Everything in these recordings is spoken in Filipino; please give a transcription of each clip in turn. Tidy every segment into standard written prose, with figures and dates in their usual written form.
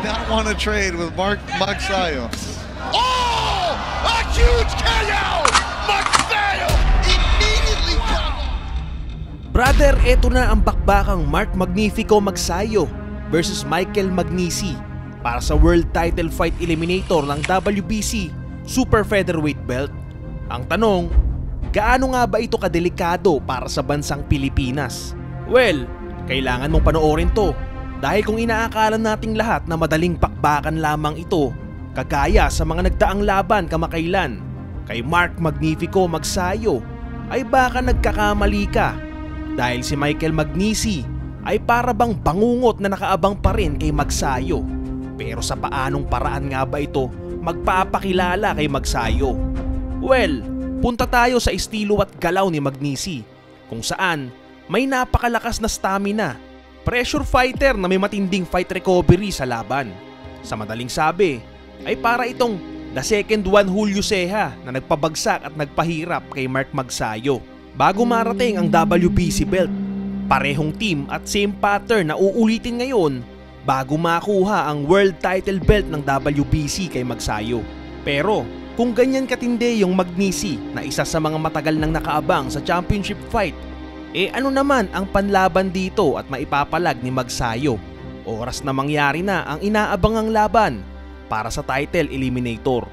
not want to trade with Mark Magsayo. Oh! A huge KO! Magsayo immediately comes. Brother, eto na ang bakbakang Mark Magnifico Magsayo versus Michael Magnisi para sa World Title Fight Eliminator ng WBC Super Featherweight Belt. Ang tanong, gaano nga ba ito kadelikado para sa bansang Pilipinas? Well, kailangan mong panoorin to dahil kung inaakala nating lahat na madaling pakbakan lamang ito, kagaya sa mga nagdaang laban kamakailan kay Mark Magnifico Magsayo, ay baka nagkakamali ka dahil si Michael Magnisi ay para bang bangungot na nakaabang pa rin kay Magsayo. Pero sa paanong paraan nga ba ito magpapakilala kay Magsayo? Well, punta tayo sa estilo at galaw ni Magnisi kung saan may napakalakas na stamina, pressure fighter na may matinding fight recovery sa laban. Sa madaling sabi, ay para itong the second one Julio Ceja na nagpabagsak at nagpahirap kay Mark Magsayo bago marating ang WBC belt. Parehong team at same pattern na uulitin ngayon bago makuha ang world title belt ng WBC kay Magsayo. Pero kung ganyan katindi yung Magnisi na isa sa mga matagal nang nakaabang sa championship fight, ano naman ang panlaban dito at maipapalag ni Magsayo? Oras na mangyari na ang inaabangang laban para sa title eliminator.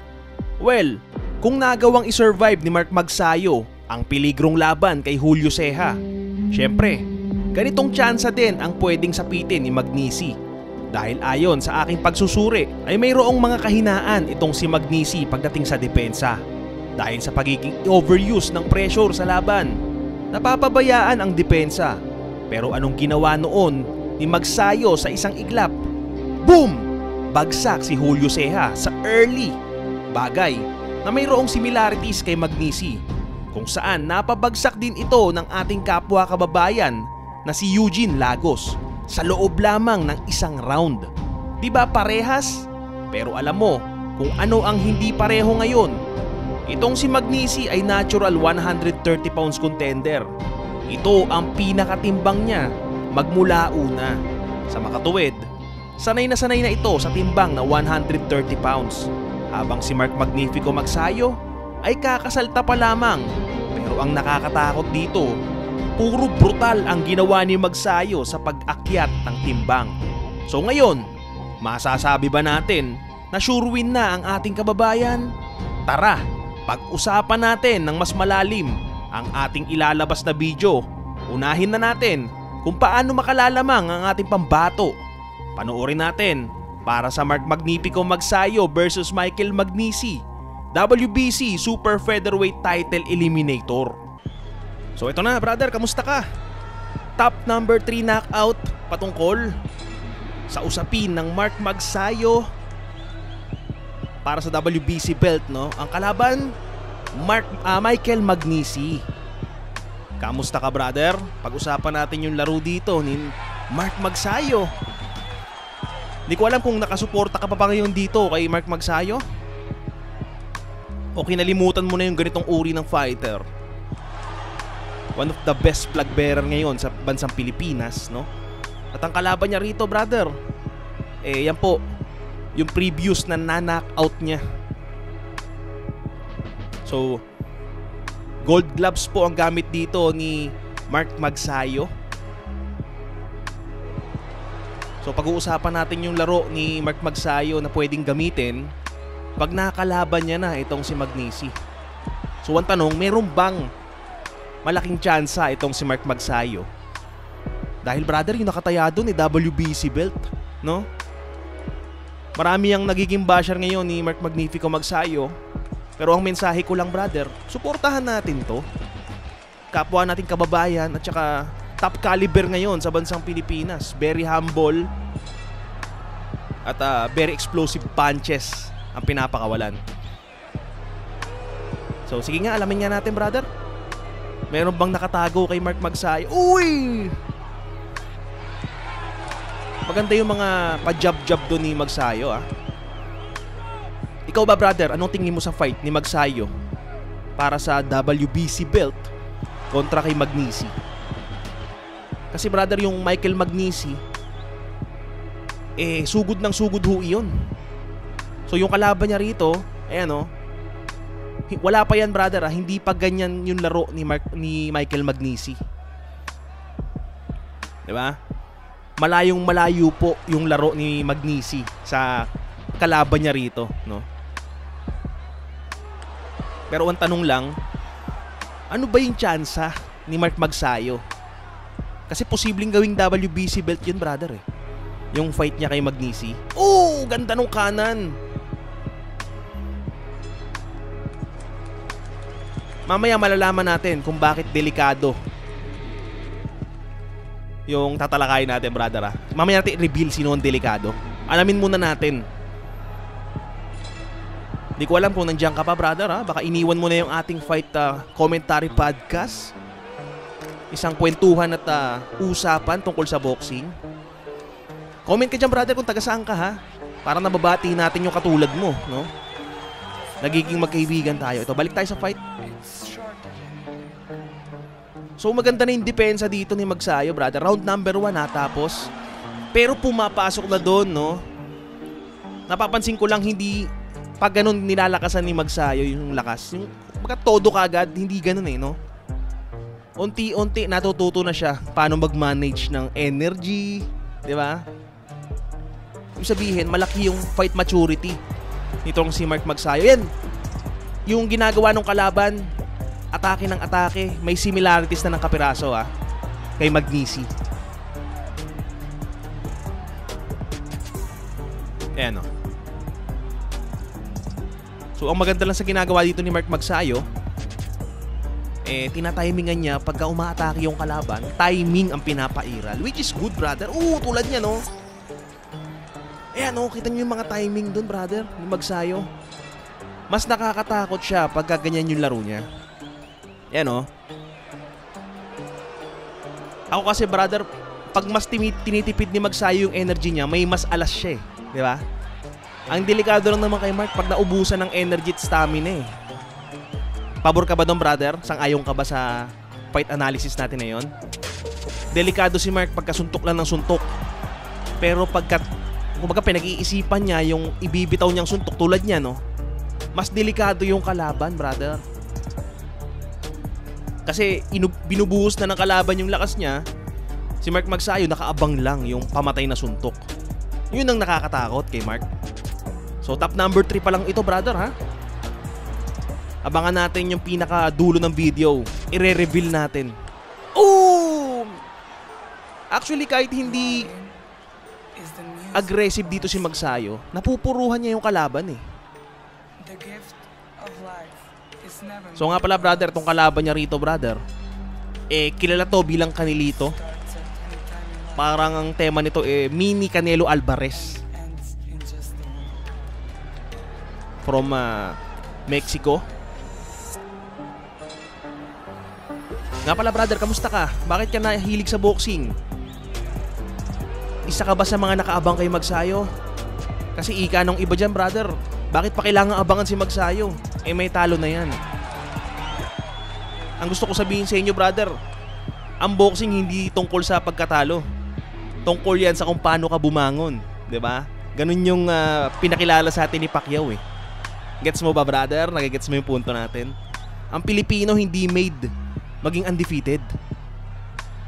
Well, kung nagawang isurvive ni Mark Magsayo ang piligrong laban kay Julio Ceja, syempre, ganitong tsansa din ang pwedeng sapitin ni Magnisi. Dahil ayon sa aking pagsusuri ay mayroong mga kahinaan itong si Magnisi pagdating sa depensa. Dahil sa pagiging overuse ng pressure sa laban, napapabayaan ang depensa. Pero anong ginawa noon ni Magsayo sa isang iglap? Boom! Bagsak si Julio Ceja sa early. Bagay na mayroong similarities kay Magnisi kung saan napabagsak din ito ng ating kapwa kababayan na si Eugene Lagos sa loob lamang ng isang round. Diba parehas? Pero alam mo kung ano ang hindi pareho ngayon? Itong si Magnisi ay natural 130 pounds contender. Ito ang pinakatimbang niya magmula una. Sa makatuwid, sanay na ito sa timbang na 130 pounds. Habang si Mark Magnifico Magsayo ay kakasalta pa lamang. Pero ang nakakatakot dito, puro brutal ang ginawa ni Magsayo sa pag-akyat ng timbang. So ngayon, masasabi ba natin na sure win na ang ating kababayan? Tara, pag-usapan natin ng mas malalim ang ating ilalabas na video. Unahin na natin kung paano makalalamang ang ating pambato. Panoorin natin para sa Mark Magnifico Magsayo versus Michael Magnisi, WBC Super Featherweight Title Eliminator. So ito na brother, kamusta ka? Top number 3 knockout patungkol sa usapin ng Mark Magsayo para sa WBC belt, no? Ang kalaban, Michael Magnisi. Kamusta ka brother? Pag-usapan natin yung laro dito ni Mark Magsayo. Hindi ko alam kung nakasuporta ka pa ngayon dito kay Mark Magsayo o kinalimutan mo na yung ganitong uri ng fighter. One of the best flag bearer ngayon sa bansang Pilipinas, no? At ang kalaban niya rito, brother, yan po, yung previous na na-knockout niya. So, gold gloves po ang gamit dito ni Mark Magsayo. So, pag-uusapan natin yung laro ni Mark Magsayo na pwedeng gamitin pag nakalaban niya na itong si Magnisi. So, ang tanong, meron bang malaking tsansa itong si Mark Magsayo? Dahil brother, yung nakataya doon ni WBC belt, no? Marami ang nagiging basher ngayon ni Mark Magnifico Magsayo. Pero ang mensahe ko lang brother, suportahan natin to. Kapwa nating kababayan at saka top caliber ngayon sa bansang Pilipinas. Very humble at very explosive punches ang pinapakawalan. So sige nga, alamin nga natin brother. Meron bang nakatago kay Mark Magsayo? Uy! Maganda yung mga pa-jab-jab doon ni Magsayo, ah. Ikaw ba brother, anong tingin mo sa fight ni Magsayo para sa WBC belt kontra kay Magnisi? Kasi brother, yung Michael Magnisi sugod ng sugod ho iyon. So yung kalaban niya rito, ayan o, wala pa yan brother hindi pa ganyan yung laro ni Michael Magnisi. Diba? Malayong malayo po yung laro ni Magnisi sa kalaban niya rito, no? Pero ang tanong lang, ano ba yung tsansa ni Mark Magsayo? Kasi posibleng gawing WBC belt yun brother yung fight niya kay Magnisi. Oh, ganda nung kanan. Mamaya malalaman natin kung bakit delikado yung tatalakayin natin brother Mamaya natin reveal sino ang delikado. Alamin muna natin. Di ko alam kung nandiyan ka pa brother Baka iniwan mo na yung ating fight commentary podcast. Isang kwentuhan at usapan tungkol sa boxing. Comment ka dyan brother kung taga saan ka para nababati natin yung katulad mo, no? Nagiging magkaibigan tayo. Ito, balik tayo sa fight. So maganda na yung depensa dito ni Magsayo brother. Round number 1 natapos. Pero pumapasok na doon, no? Napapansin ko lang hindi pag ganun nilalakasan ni Magsayo yung lakas. Yung todo kagad, hindi ganun no? Unti-unti natututo na siya paano mag-manage ng energy, di ba? Ibig sabihin, malaki yung fight maturity nitong si Mark Magsayo. Yan, yung ginagawa ng kalaban, atake ng atake, may similarities na ng kapiraso kay Magnisi. Ayan So ang maganda lang sa ginagawa dito ni Mark Magsayo, tinatimingan niya pagka umaatake yung kalaban, timing ang pinapairal, which is good brother. Tulad niya no. Ayan kita niyo yung mga timing doon brother ni Magsayo. Mas nakakatakot siya pagka ganyan yung laro niya. Ayan Ako kasi brother, pag mas tinitipid ni Magsayo yung energy niya, may mas alas siya di ba? Ang delikado lang naman kay Mark pag naubusan ng energy at stamina Pabor ka ba doon brother? Sang-ayon ka ba sa fight analysis natin na yun? Delikado si Mark pagka suntok lang ng suntok. Pero pagka pinag-iisipan niya yung ibibitaw niyang suntok tulad niya no, mas delikado yung kalaban brother. Kasi binubuhos na ng kalaban yung lakas niya. Si Mark Magsayo nakaabang lang yung pamatay na suntok. Yun ang nakakatakot kay Mark. So top number 3 pa lang ito brother Abangan natin yung pinakadulo ng video. I-reveal natin. Actually kahit hindi aggressive dito si Magsayo, napupuruhan niya yung kalaban So nga pala brother, tong kalaban niya rito brother, kilala to bilang Canelito. Parang ang tema nito mini Canelo Alvarez from Mexico. Nga pala brother, kamusta ka? Bakit ka nahilig sa boxing? Isa ka ba sa mga nakaabang kay Magsayo? Kasi ika nung iba dyan brother, bakit pa kailangan abangan si Magsayo? May talo na yan. Ang gusto ko sabihin sa inyo brother, ang boxing hindi tungkol sa pagkatalo. Tungkol yan sa kung paano ka bumangon, 'di ba? Ganun yung pinakilala sa atin ni Pacquiao Gets mo ba brother? Nagigets mo yung punto natin? Ang Pilipino hindi made maging undefeated.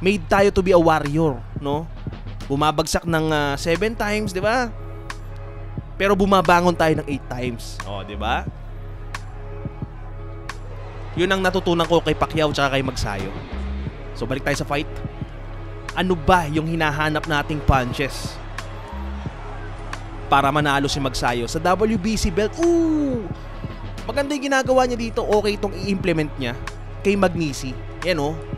Made tayo to be a warrior, no? Bumabagsak ng 7 times, 'di ba? Pero bumabangon tayo ng 8 times. 'di ba? Yun ang natutunan ko kay Pacquiao tsaka kay Magsayo. So balik tayo sa fight. Ano ba yung hinahanap nating punches para manalo si Magsayo sa WBC belt? Maganda yung ginagawa niya dito. Okay itong i-implement niya kay Magnisi.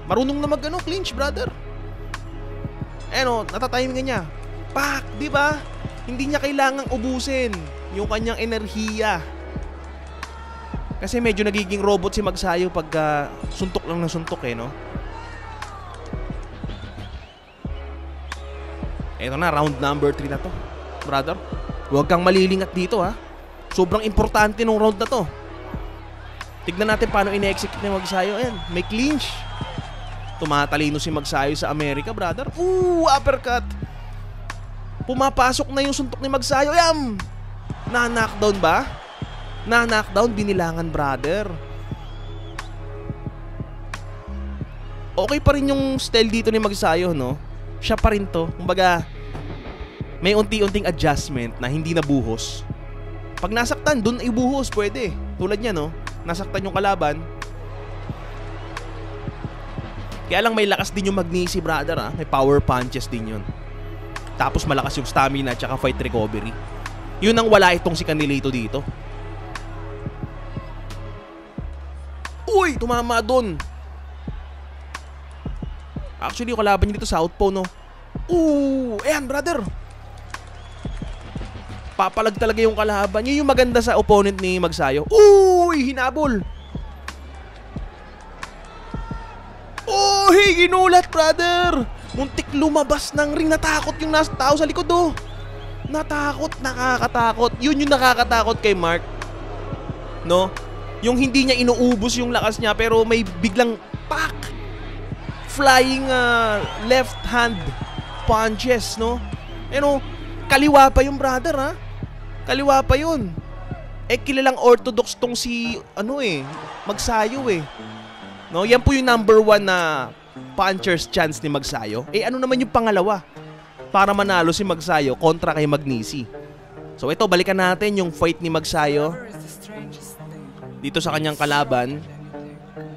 Marunong na clinch brother. Natatimingan niya. Pak, di ba? Hindi niya kailangang ubusin yung kanyang enerhiya. Kasi medyo nagiging robot si Magsayo pag suntok lang ng suntok no? Eto na, round number 3 na to brother. Huwag kang malilingat dito Sobrang importante nung round na to. Tignan natin paano ine-execute ni Magsayo. Ayan, may clinch. Tumatalino si Magsayo sa Amerika brother. Uppercut. Pumapasok na yung suntok ni Magsayo. Yam! Na-knockdown ba? Na-knockdown, binilangan, brother. Okay pa rin yung style dito ni Magsayo, no? Siya pa rin to. Kumbaga, may unti-unting adjustment na hindi nabuhos. Pag nasaktan, dun ibuhos, pwede. Tulad niya, no? Nasaktan yung kalaban. Kaya lang may lakas din yung Magnisi, brother, ha? May power punches din yun. Tapos malakas yung stamina at saka fight recovery. Yun ang wala itong si Candelato dito. Uy! Tumama dun. Actually, yung kalaban niya dito southpaw, no? Ayan, brother. Papalag talaga yung kalaban. Yun yung maganda sa opponent ni Magsayo. Uy! Hinabol. Ginulat, brother. Muntik lumabas ng ring. Natakot yung nasa tao sa likod, oh. Natakot, nakakatakot. Yun yung nakakatakot kay Mark, no? Yung hindi niya inuubos yung lakas niya, pero may biglang pak! Flying left hand punches, no? Kaliwa pa yung brother, ha? Kaliwa pa yun. Kilalang orthodox tong si, Magsayo, no? Yan po yung number 1 na puncher's chance ni Magsayo. Ano naman yung pangalawa para manalo si Magsayo kontra kay Magnisi? So ito, balikan natin yung fight ni Magsayo dito sa kanyang kalaban.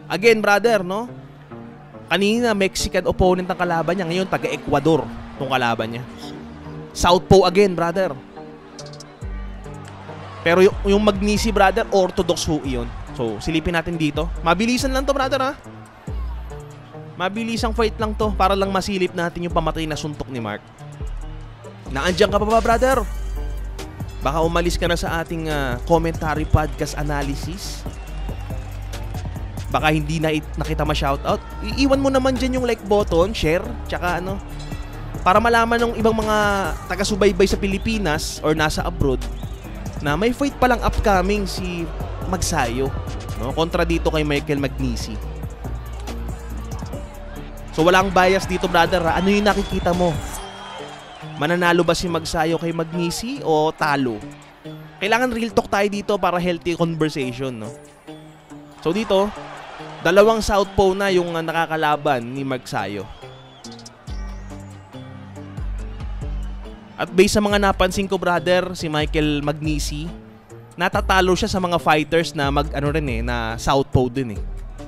Again, brother, no? Kanina, Mexican opponent ng kalaban niya. Ngayon, taga-Ecuador tong kalaban niya. Southpaw again, brother. Pero yung Magnisi, brother, orthodox ho yun. So, silipin natin dito. Mabilisan lang to, brother, ha? Mabilisang fight lang to para lang masilip natin yung pamatay na suntok ni Mark. Naandyan ka pa ba, brother? Baka umalis ka na sa ating commentary podcast analysis. Baka hindi na nakita ma-shoutout. Iiwan mo naman dyan yung like button, share, tsaka para malaman ng ibang mga taga-subaybay sa Pilipinas or nasa abroad na may fight palang upcoming si Magsayo, no? Kontra dito kay Michael Magnisi. So walang bias dito, brother, ha? Ano yung nakikita mo? Mananalo ba si Magsayo kay Magnisi o talo? Kailangan real talk tayo dito para healthy conversation, no? So dito, dalawang southpaw na yung nakakalaban ni Magsayo. At based sa mga napansin ko, brother, si Michael Magnisi, natatalo siya sa mga fighters na na southpaw din,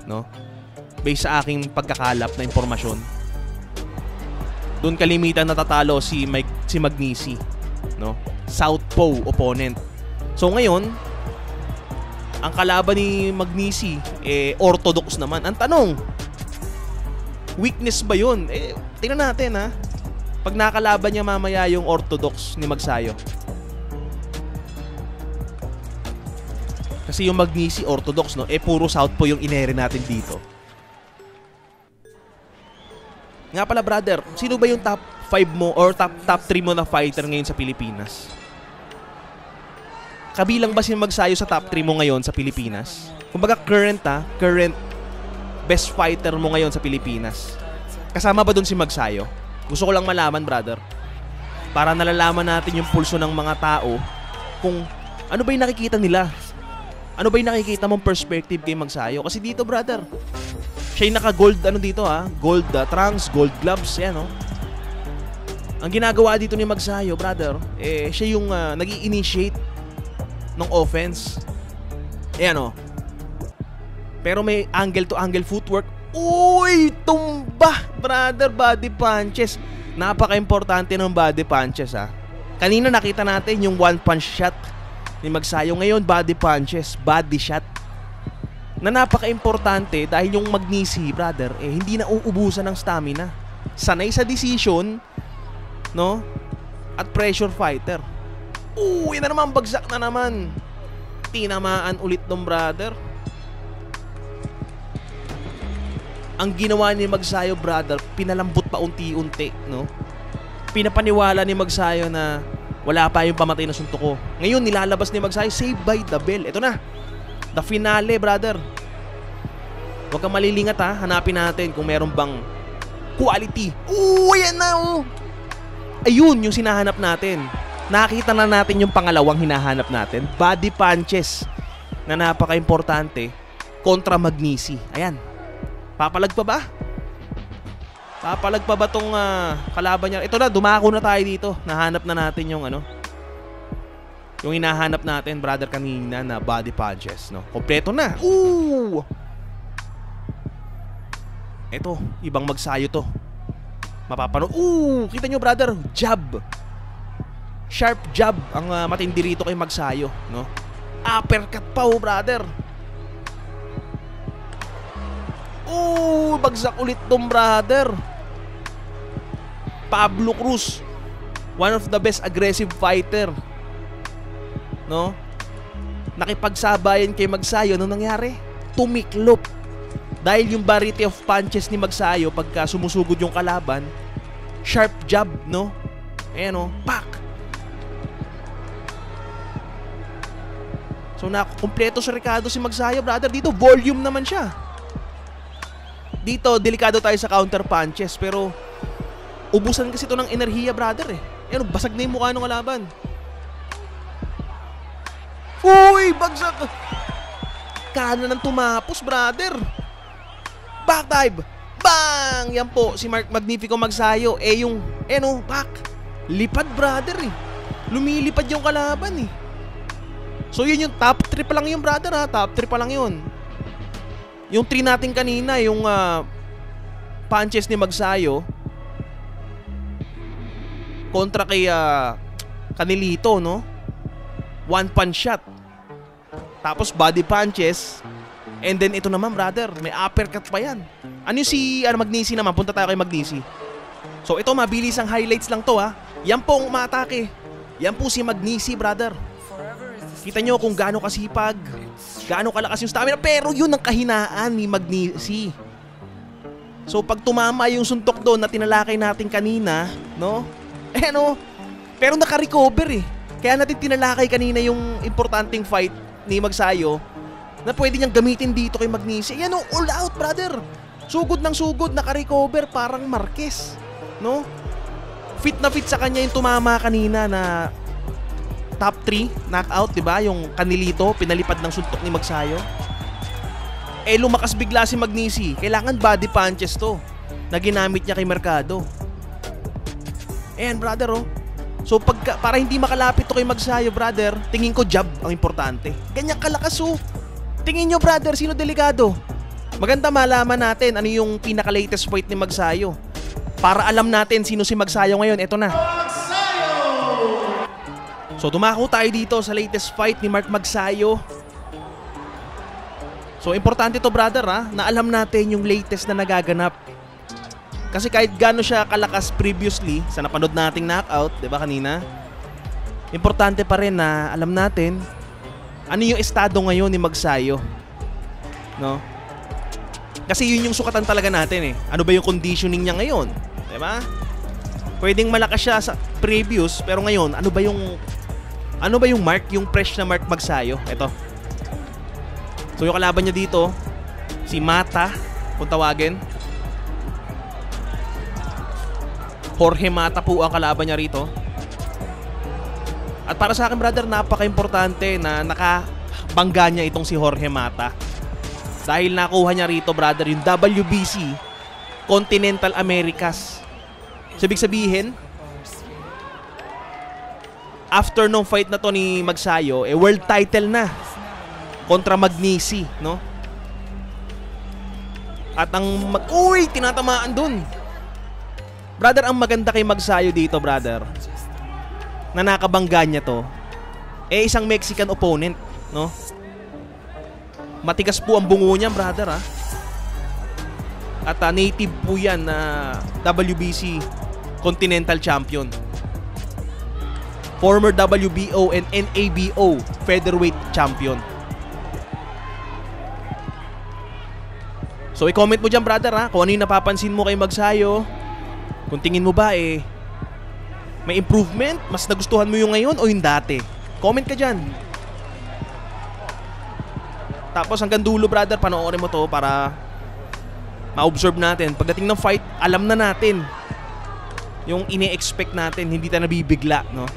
no? Based sa aking pagkakalap na impormasyon. Doon kalimitan natatalo si Magnisi, no? Southpaw opponent. So ngayon, ang kalaban ni Magnisi orthodox naman. Ang tanong, weakness ba 'yun? Tingnan natin, ha. Pag nakalaban niya mamaya yung orthodox ni Magsayo. Kasi yung Magnisi orthodox, no? Puro southpaw yung inere natin dito. Nga pala, brother, sino ba yung top 5 mo or top 3 mo na fighter ngayon sa Pilipinas? Kabilang ba si Magsayo sa top 3 mo ngayon sa Pilipinas? Kumbaga current best fighter mo ngayon sa Pilipinas. Kasama ba dun si Magsayo? Gusto ko lang malaman, brother. Para nalalaman natin yung pulso ng mga tao kung ano ba yung nakikita nila. Ano ba yung nakikita mong perspective kay Magsayo? Kasi dito, brother, siya yung naka-gold dito, ha? Gold trunks, gold gloves, yan, no? Ang ginagawa dito ni Magsayo, brother, siya yung nag-i-initiate ng offense. Ayan, oh. Pero may angle-to-angle footwork. Uy! Tumba! Brother, body punches. Napaka-importante ng body punches, ha. Kanina nakita natin yung one-punch shot ni Magsayo. Ngayon, body punches. Body shot. Na napaka-importante dahil yung Magnisi, brother, hindi na uubusan ng stamina. Sanay sa decision, no? At pressure fighter. Uy, na naman, bagsak na naman. Tinamaan ulit ng brother. Ang ginawa ni Magsayo, brother, pinalambot pa unti-unti, no? Pinapaniwala ni Magsayo na wala pa yung pamatay na suntok ko. Ngayon, nilalabas ni Magsayo, saved by the bell. Ito na, the finale, brother. Huwag kang malilingat, ha. Hanapin natin kung meron bang quality. Yan na, oh. ayun yung sinahanap natin. Nakita na natin yung pangalawang hinahanap natin. Body punches na napaka-importante kontra Magnisi. Ayan. Papalag pa ba? Papalag pa ba tong kalaban niya? Ito na, dumako na tayo dito. Nahanap na natin yung yung hinahanap natin, brother, kanina na body punches, no? Kompleto na. Ooh! Ito, ibang magsayo to. Mapapanood. Ooh! Kita nyo, brother, jab. Sharp jab ang matindi rito kay Magsayo, no? Uppercut pa, brother. Bagsak ulit tong brother. Pablo Cruz, one of the best aggressive fighter, no? Nakipagsabayan kay Magsayo. Ano nangyari? Tumiklop. Dahil yung variety of punches ni Magsayo, pagka sumusugod yung kalaban, sharp jab, no? Ayan, no? Pak! So kompleto sa Ricardo si Magsayo, brother. Dito volume naman siya. Dito delikado tayo sa counter punches, pero ubusan kasi ito ng enerhiya, brother, eh. Ano, basag na yung mukha ng kalaban. Uy, bagsak. Kanan ng tumapos, brother. Back dive. Bang! Yan po si Mark Magnifico Magsayo. Back. Lipad, brother, eh. Lumilipad yung kalaban, eh. So yun yung top 3 pa lang yun, brother, ha. Top 3 pa lang yun. Yung 3 natin kanina, yung punches ni Magsayo kontra kay Canelito, no? One punch shot. Tapos body punches. And then ito naman, brother, may uppercut pa yan. Ano yung si Magnisi naman? Punta tayo kay Magnisi. So ito, mabilis ang highlights lang to, ha. Yan po ang umatake. Yan po si Magnisi, brother. Kita nyo kung gaano kasipag, gaano kalakas yung stamina, pero yun ang kahinaan ni Magnisi. So pag tumama yung suntok doon na tinalakay natin kanina, no? Pero naka-recover, eh. Kaya natin tinalakay kanina yung importanteng fight ni Magsayo na pwede niyang gamitin dito kay Magnisi. Yan, all out, brother. Sugod ng sugod, naka-recover, parang Marquez, no? Fit na fit sa kanya yung tumama kanina na top 3 knockout, diba? Yung Canelito, pinalipad ng suntok ni Magsayo. Lumakas bigla si Magnisi. Kailangan body punches to na ginamit niya kay Mercado. Ayan, brother, oh. So para hindi makalapit to kay Magsayo, brother, tingin ko jab ang importante. Ganyan kalakas, oh. Tingin nyo, brother, sino delikado? Maganda malaman natin ano yung pinaka-latest fight ni Magsayo para alam natin sino si Magsayo ngayon. Ito na. So dumako tayo dito sa latest fight ni Mark Magsayo. So importante to, brother, ha, na alam natin yung latest na nagaganap. Kasi kahit gaano siya kalakas previously sa napanood nating knockout, 'di ba kanina? Importante pa rin na alam natin ano yung estado ngayon ni Magsayo, no? Kasi yun yung sukatan talaga natin, eh. Ano ba yung conditioning niya ngayon, 'di ba? Pwedeng malakas siya sa previous, pero ngayon ano ba yung mark, yung fresh na Mark Magsayo? Ito. So yung kalaban niya dito, si Mata, kung tawagin. Jorge Mata po ang kalaban niya rito. At para sa akin, brother, napaka-importante na nakabangga niya itong si Jorge Mata. Dahil nakuha niya rito, brother, yung WBC Continental Americas. So, ibig sabihin, after nung fight na to ni Magsayo, world title na kontra Magnisi, no? At ang tinatamaan dun. Brother, ang maganda kay Magsayo dito, brother, na nakabangga niya to, isang Mexican opponent, no? Matigas po ang bungo niya, brother, ha? At native po yan na WBC Continental Champion. Former WBO and NABO Featherweight Champion. So i-comment mo dyan, brother, ha, kung ano yung napapansin mo kay Magsayo. Kung tingin mo ba may improvement, mas nagustuhan mo yung ngayon o yung dati. Comment ka dyan. Tapos hanggang dulo, brother, panoorin mo to para ma-observe natin. Pagdating ng fight, alam na natin yung ine-expect natin, hindi tayo nabibigla, no?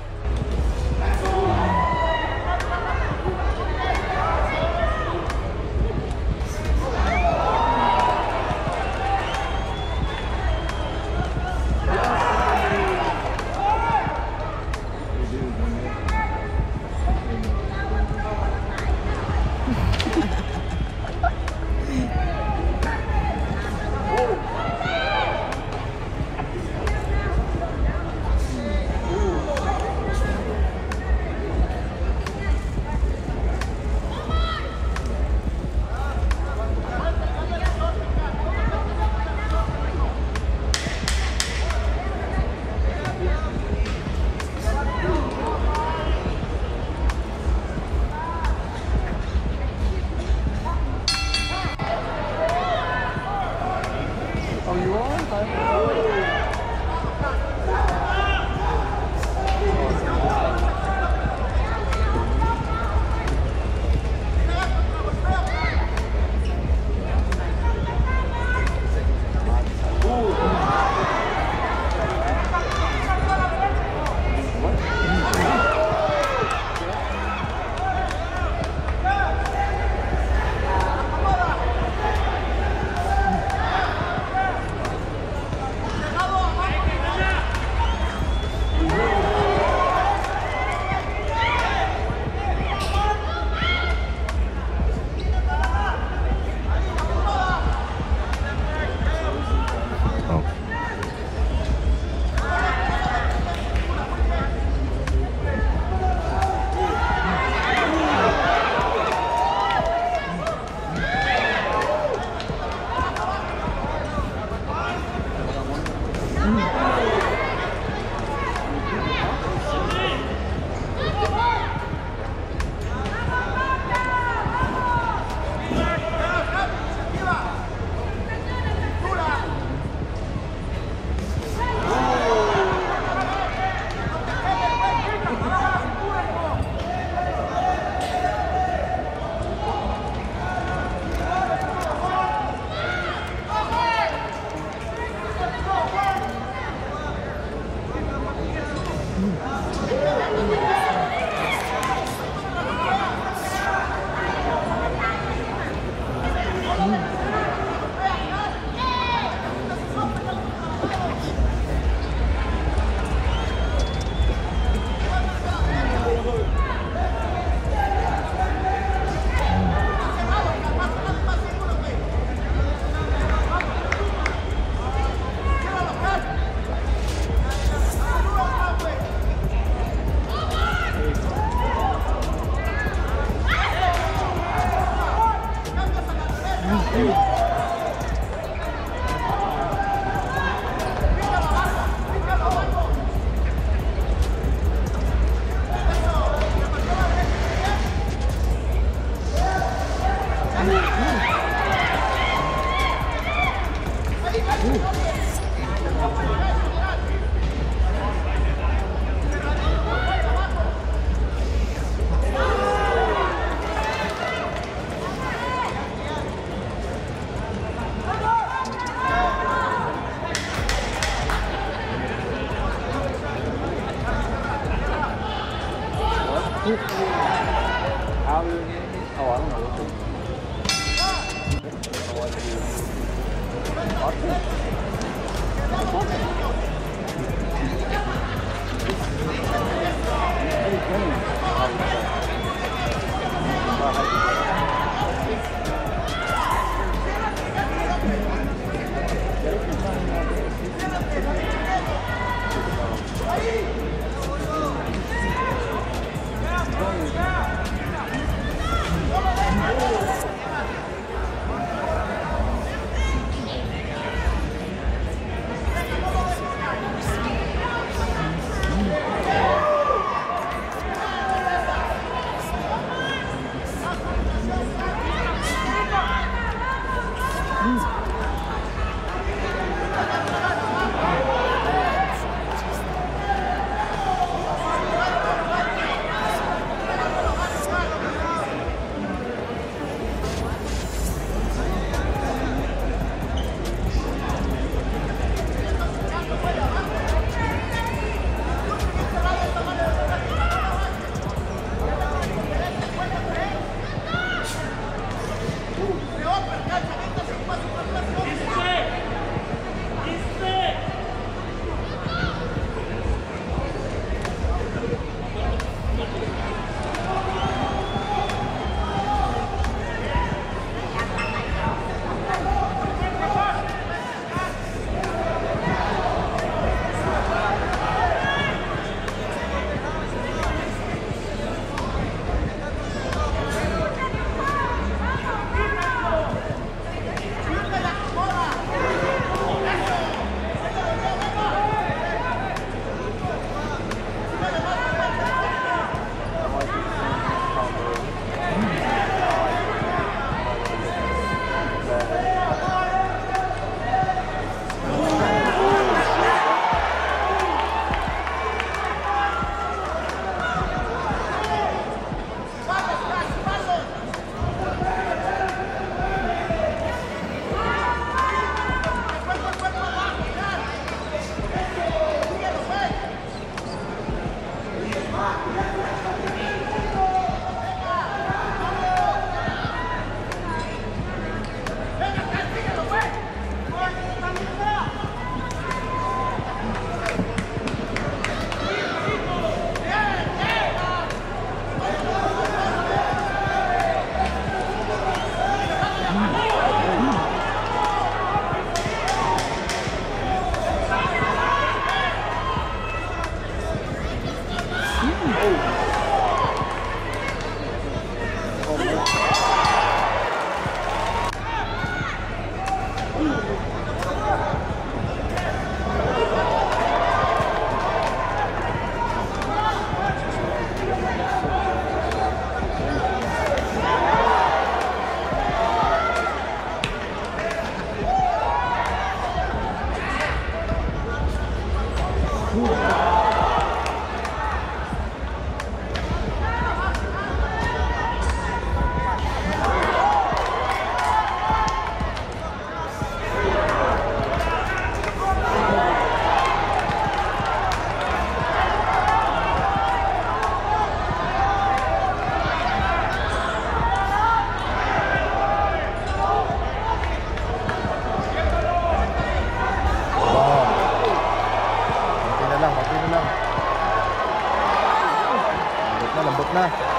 Malambot na.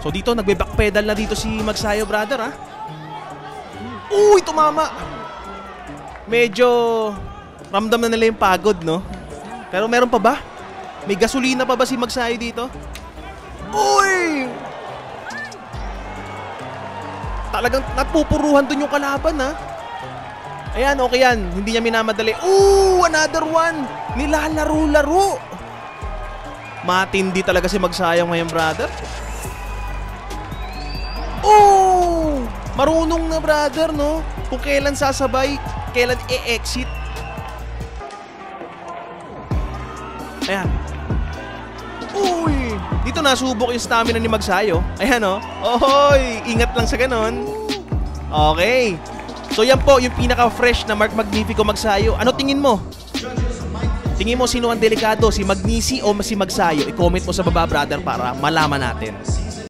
So dito, nagbe-backpedal na dito si Magsayo, brother, ha? Uy, tumama! Medyo ramdam na nila yung pagod, no? Pero meron pa ba? May gasolina pa ba si Magsayo dito? Uy! Talagang napupuruhan dun yung kalaban, ha? Ayan, okay yan. Hindi niya minamadali. Ooh, another one! Nilalaro-laro! Matindi talaga si Magsayo ngayon, brother. Oh! Marunong na, brother, no? Kung kailan sasabay, kailan e-exit. Ayan. Uy! Dito nasubok yung stamina ni Magsayo. Ayan, no? Ohoy! Ingat lang sa ganon. Okay. So yan po, yung pinaka-fresh na Mark Magnifico Magsayo. Ano tingin mo? Tingin mo sino ang delikado? Si Magnisi o si Magsayo? I-comment mo sa baba, brother, para malaman natin.